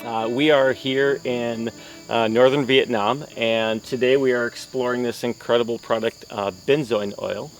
We are here in northern Vietnam, and today we are exploring this incredible product, benzoin oil.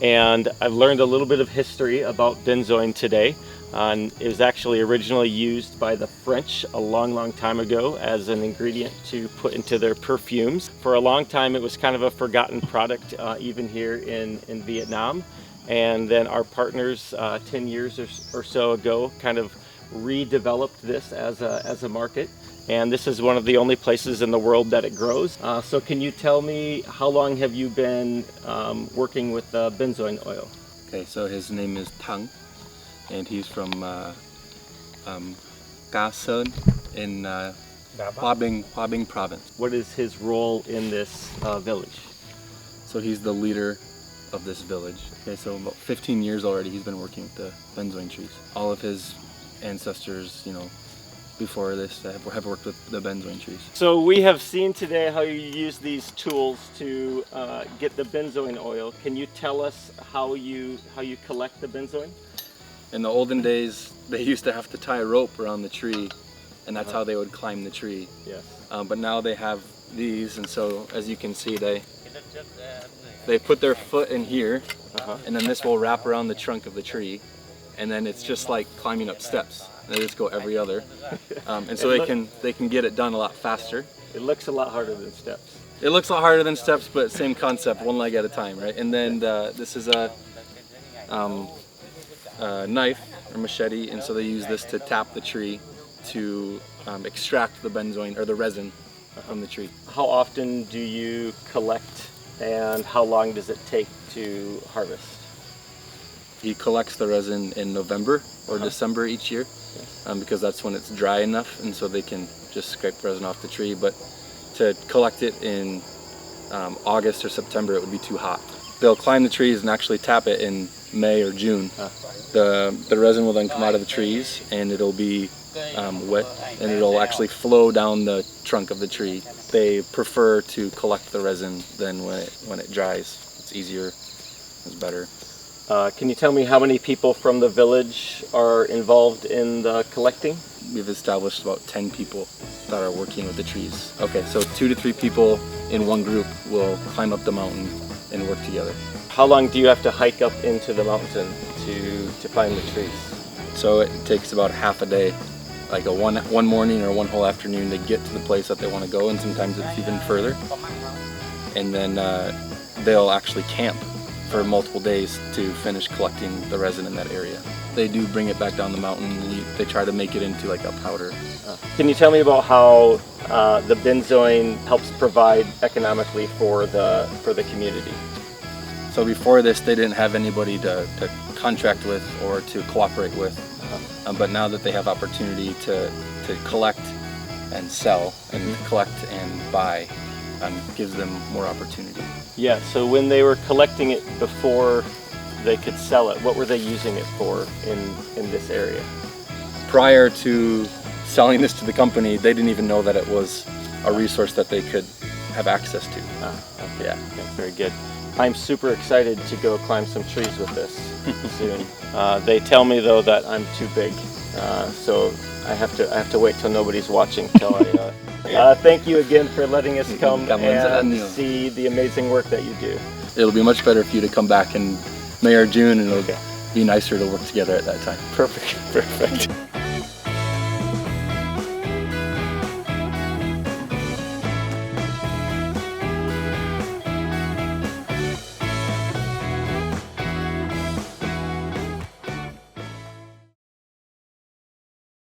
And I've learned a little bit of history about benzoin today. It was actually originally used by the French a long time ago as an ingredient to put into their perfumes. For a long time it was kind of a forgotten product, even here in Vietnam. And then our partners 10 years or so ago kind of redeveloped this as a market, and this is one of the only places in the world that it grows. So can you tell me, how long have you been working with benzoin oil? Okay, so his name is Thang, and he's from Ca Sơn in Hoa Binh province. What is his role in this village? So he's the leader of this village. Okay, so about 15 years already he's been working with the benzoin trees. All of his ancestors, before this have worked with the benzoin trees. So we have seen today how you use these tools to get the benzoin oil. Can you tell us how you collect the benzoin? In the olden days, they used to have to tie a rope around the tree, and that's how they would climb the tree. Yes. But now they have these, and so as you can see, they put their foot in here, and then this will wrap around the trunk of the tree, and then it's just like climbing up steps. They just go every other, and so they can get it done a lot faster. It looks a lot harder than steps. It looks a lot harder than steps, but same concept, one leg at a time, right? And then this is a knife or machete, and so they use this to tap the tree to extract the benzoin or the resin from the tree. How often do you collect, and how long does it take to harvest? He collects the resin in November or December each year, because that's when it's dry enough, and so they can just scrape the resin off the tree. But to collect it in August or September, it would be too hot. They'll climb the trees and actually tap it in May or June. The resin will then come out of the trees, and it'll be wet, and it'll actually flow down the trunk of the tree. They prefer to collect the resin than when it dries. It's easier, it's better. Can you tell me how many people from the village are involved in the collecting? We've established about 10 people that are working with the trees. Okay, so 2 to 3 people in one group will climb up the mountain and work together. How long do you have to hike up into the mountain to climb the trees? So it takes about half a day, like one morning or one whole afternoon to get to the place that they want to go, and sometimes it's even further. And then they'll actually camp for multiple days to finish collecting the resin in that area. They do bring it back down the mountain, and they try to make it into like a powder. Can you tell me about how the benzoin helps provide economically for the community? So before this, they didn't have anybody to contract with or to cooperate with, but now that they have opportunity to collect and sell and collect and buy, gives them more opportunity. Yeah, so when they were collecting it before they could sell it, what were they using it for in this area? Prior to selling this to the company, they didn't even know that it was a resource that they could have access to. Okay. Yeah, very good. I'm super excited to go climb some trees with this soon. They tell me though that I'm too big, so I have to wait till nobody's watching till I. Thank you again for letting us come and see the amazing work that you do. It'll be much better for you to come back in May or June, and it'll be nicer to work together at that time. Perfect.